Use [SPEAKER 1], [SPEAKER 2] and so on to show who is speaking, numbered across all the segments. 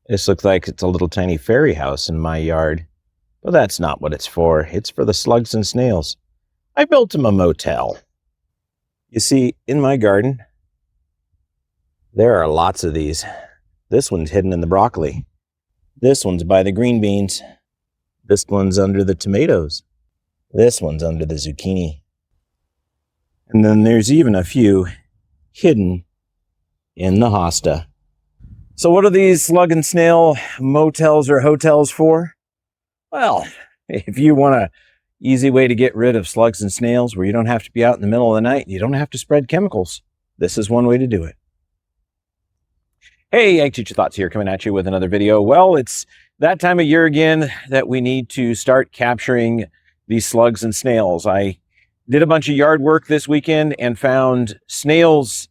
[SPEAKER 1] This looks like it's a little tiny fairy house in my yard. But that's not what it's for. It's for the slugs and snails. I built them a motel. You see, in my garden, there are lots of these. This one's hidden in the broccoli. This one's by the green beans. This one's under the tomatoes. This one's under the zucchini. And then there's even a few hidden in the hosta. So what are these slug and snail motels or hotels for? Well, if you want an easy way to get rid of slugs and snails where you don't have to be out in the middle of the night, you don't have to spread chemicals, this is one way to do it. Hey, Ag Teacher Thoughts here, coming at you with another video. Well, it's that time of year again that we need to start capturing these slugs and snails. I did a bunch of yard work this weekend and found snails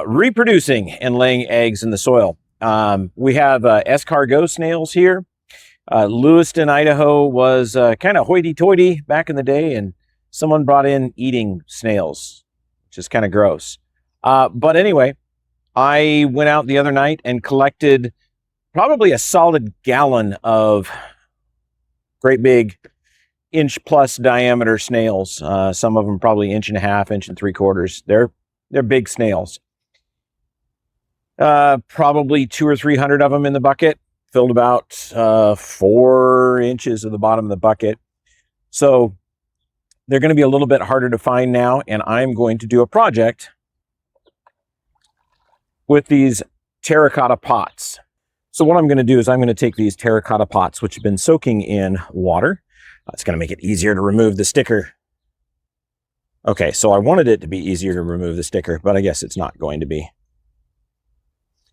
[SPEAKER 1] reproducing and laying eggs in the soil. We have escargot snails here. Lewiston, Idaho was kind of hoity-toity back in the day, and someone brought in eating snails, which is kind of gross. But anyway, I went out the other night and collected probably a solid gallon of great big inch-plus diameter snails. Some of them probably 1.5 inches, 1.75 inches. They're big snails. Probably 200 or 300 of them in the bucket. Filled about 4 inches of the bottom of the bucket. So they're going to be a little bit harder to find now, and I'm going to do a project with these terracotta pots. So what I'm going to do is I'm going to take these terracotta pots, which have been soaking in water. It's going to make it easier to remove the sticker. Okay, so I wanted it to be easier to remove the sticker, but I guess it's not going to be.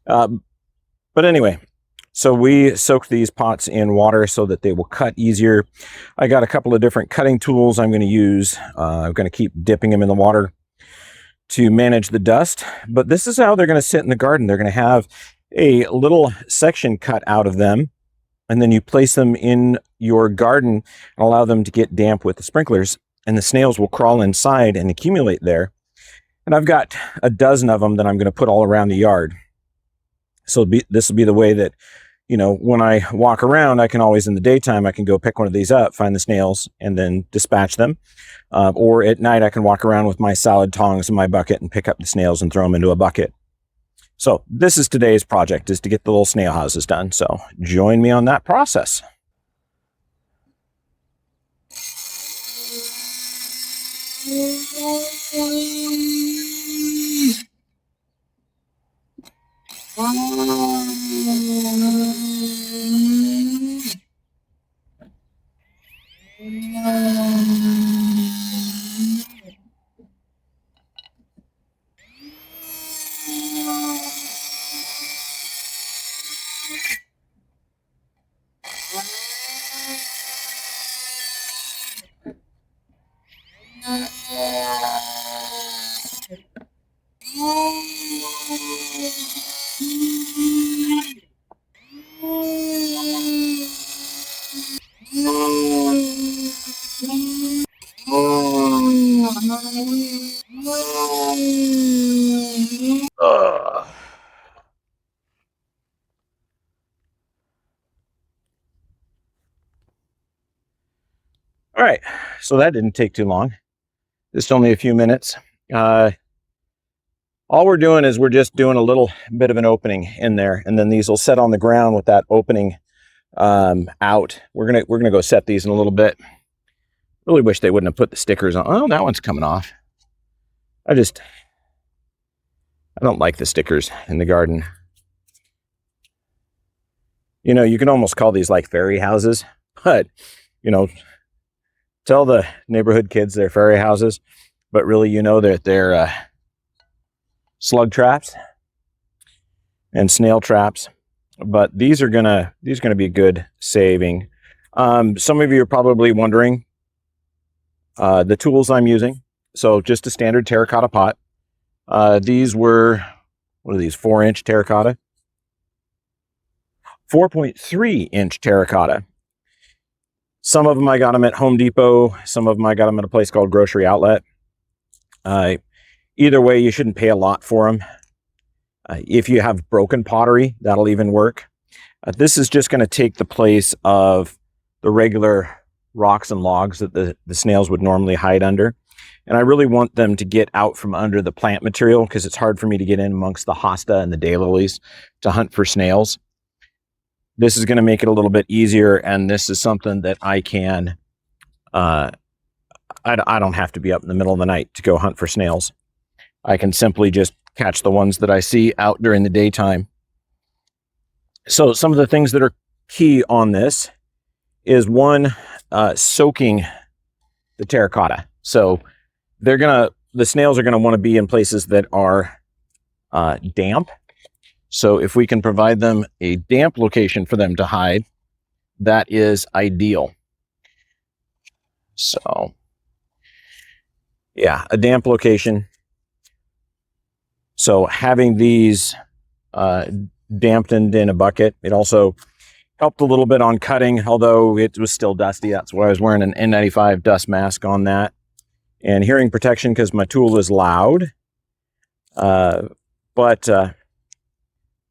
[SPEAKER 1] But anyway, so we soak these pots in water so that they will cut easier. I got a couple of different cutting tools I'm going to use. I'm going to keep dipping them in the water to manage the dust. But this is how they're going to sit in the garden. They're going to have a little section cut out of them, and then you place them in your garden and allow them to get damp with the sprinklers, and the snails will crawl inside and accumulate there. And I've got a dozen of them that I'm going to put all around the yard. So this will be the way that, you know, when I walk around, I can always, in the daytime, I can go pick one of these up, find the snails, and then dispatch them. Or at night, I can walk around with my salad tongs in my bucket and pick up the snails and throw them into a bucket. So this is today's project, is to get the little snail houses done. So join me on that process. All right, so that didn't take too long. Just only a few minutes. All we're doing is we're just doing a little bit of an opening in there, and then these will set on the ground with that opening out. We're gonna go set these in a little bit. Really wish they wouldn't have put the stickers on. Oh, that one's coming off. I don't like the stickers in the garden. You know, you can almost call these like fairy houses, but you know, tell the neighborhood kids they're fairy houses, but really, you know, that they're slug traps and snail traps. But these are gonna be a good saving. Some of you are probably wondering the tools I'm using. So just a standard terracotta pot. These were, what are these, 4-inch terracotta? 4.3-inch terracotta. Some of them I got them at Home Depot. Some of them I got them at a place called Grocery Outlet. Either way, you shouldn't pay a lot for them. If you have broken pottery, that'll even work. This is just going to take the place of the regular rocks and logs that the snails would normally hide under. And I really want them to get out from under the plant material because it's hard for me to get in amongst the hosta and the daylilies to hunt for snails. This is going to make it a little bit easier, and this is something that I can, I don't have to be up in the middle of the night to go hunt for snails. I can simply just catch the ones that I see out during the daytime. So some of the things that are key on this is one, soaking the terracotta. So the snails are going to want to be in places that are damp. So if we can provide them a damp location for them to hide, that is ideal. So yeah, a damp location. So having these dampened in a bucket, it also helped a little bit on cutting, although it was still dusty. That's why I was wearing an N95 dust mask on that. And hearing protection because my tool is loud. But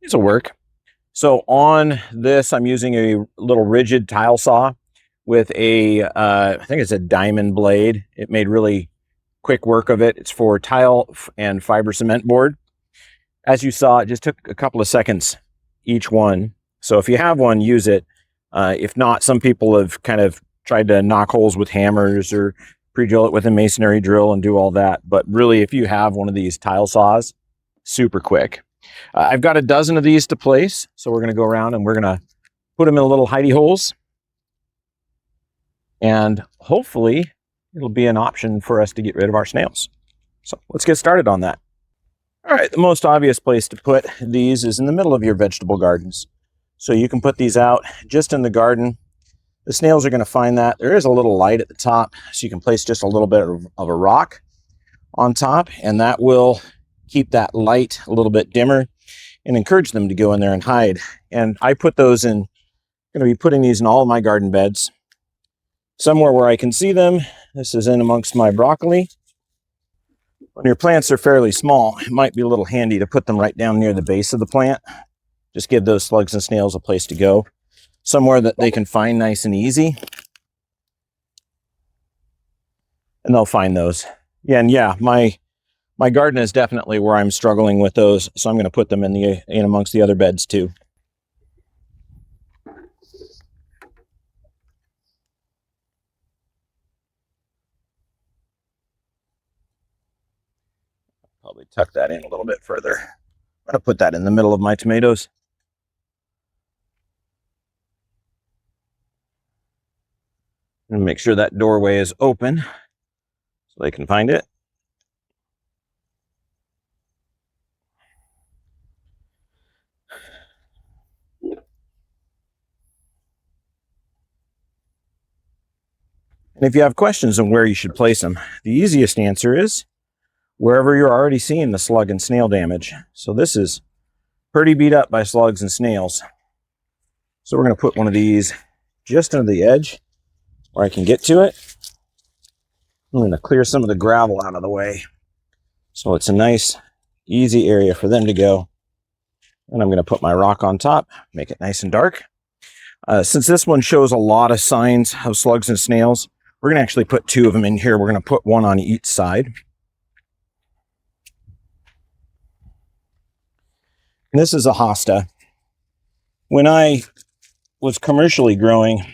[SPEAKER 1] it'll work. So on this, I'm using a little rigid tile saw with a, I think it's a diamond blade. It made really quick work of it. It's for tile and fiber cement board. As you saw, it just took a couple of seconds each one. So if you have one, use it. If not, some people have kind of tried to knock holes with hammers or pre-drill it with a masonry drill and do all that. But really, if you have one of these tile saws, super quick. I've got a dozen of these to place. So we're going to go around and we're going to put them in little hidey holes. And hopefully it'll be an option for us to get rid of our snails. So let's get started on that. All right, the most obvious place to put these is in the middle of your vegetable gardens. So you can put these out just in the garden. The snails are going to find that. There is a little light at the top, so you can place just a little bit of a rock on top, and that will keep that light a little bit dimmer and encourage them to go in there and hide. And I put those in, I'm going to be putting these in all of my garden beds. Somewhere where I can see them. This is in amongst my broccoli. When your plants are fairly small, it might be a little handy to put them right down near the base of the plant. Just give those slugs and snails a place to go. Somewhere that they can find nice and easy. And they'll find those. Yeah, and yeah, my garden is definitely where I'm struggling with those, so I'm going to put them in amongst the other beds too. Probably tuck that in a little bit further. I'm going to put that in the middle of my tomatoes. And make sure that doorway is open so they can find it. And if you have questions on where you should place them, the easiest answer is wherever you're already seeing the slug and snail damage. So this is pretty beat up by slugs and snails. So we're going to put one of these just under the edge where I can get to it. I'm going to clear some of the gravel out of the way so it's a nice, easy area for them to go. And I'm going to put my rock on top, make it nice and dark. Since this one shows a lot of signs of slugs and snails, we're going to actually put two of them in here. We're going to put one on each side. And this is a hosta. When I was commercially growing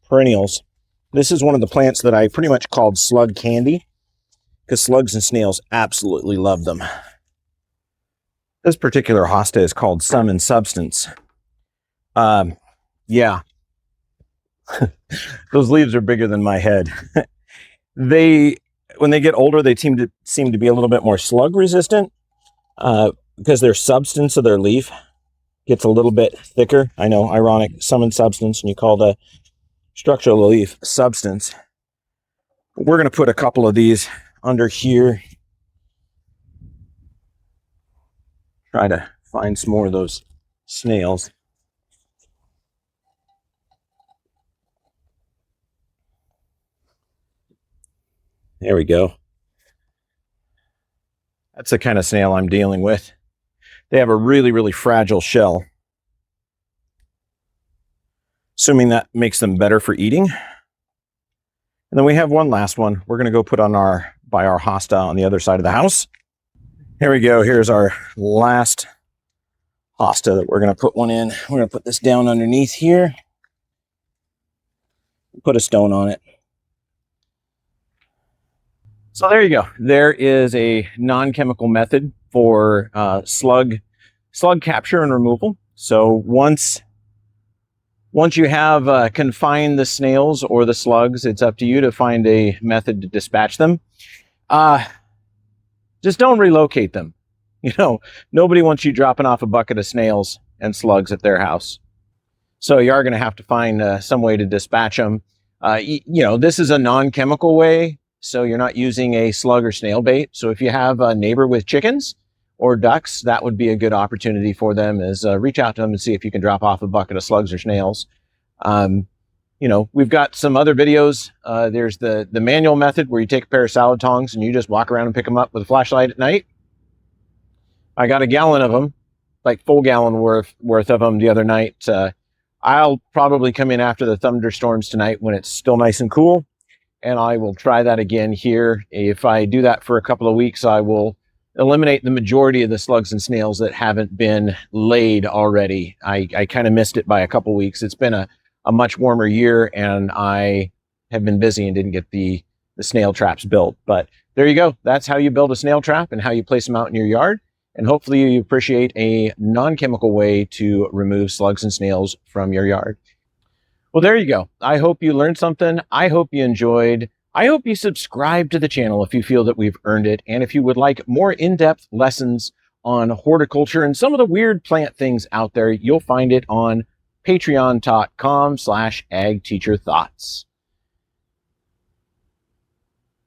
[SPEAKER 1] perennials, this is one of the plants that I pretty much called slug candy because slugs and snails absolutely love them. This particular hosta is called Sum and Substance. Yeah. Those leaves are bigger than my head. When they get older, they seem to be a little bit more slug resistant because their substance of their leaf gets a little bit thicker. I know, ironic, Sum and Substance, and you call the structure of the leaf substance. We're going to put a couple of these under here. Try to find some more of those snails. There we go. That's the kind of snail I'm dealing with. They have a really, really fragile shell. assuming that makes them better for eating. And then we have one last one we're going to go put on by our hosta on the other side of the house. Here we go. Here's our last hosta that we're going to put one in. We're going to put this down underneath here. Put a stone on it. So there you go. There is a non-chemical method for slug capture and removal. So once you have confined the snails or the slugs, it's up to you to find a method to dispatch them. Just don't relocate them. You know, nobody wants you dropping off a bucket of snails and slugs at their house. So you are going to have to find some way to dispatch them. You know, this is a non-chemical way, so you're not using a slug or snail bait. So if you have a neighbor with chickens or ducks, that would be a good opportunity for them, is reach out to them and see if you can drop off a bucket of slugs or snails. You know, we've got some other videos. There's the manual method where you take a pair of salad tongs and you just walk around and pick them up with a flashlight at night. I got a gallon of them, like full gallon worth of them the other night. I'll probably come in after the thunderstorms tonight when it's still nice and cool, and I will try that again here. If I do that for a couple of weeks, I will eliminate the majority of the slugs and snails that haven't been laid already. I kind of missed it by a couple of weeks. It's been a much warmer year, and I have been busy and didn't get the snail traps built. But there you go. That's how you build a snail trap and how you place them out in your yard. And hopefully you appreciate a non-chemical way to remove slugs and snails from your yard. Well, there you go. I hope you learned something. I hope you enjoyed. I hope you subscribe to the channel if you feel that we've earned it. And if you would like more in-depth lessons on horticulture and some of the weird plant things out there, you'll find it on patreon.com/agteacherthoughts.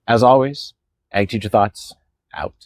[SPEAKER 1] As always, Ag Teacher Thoughts out.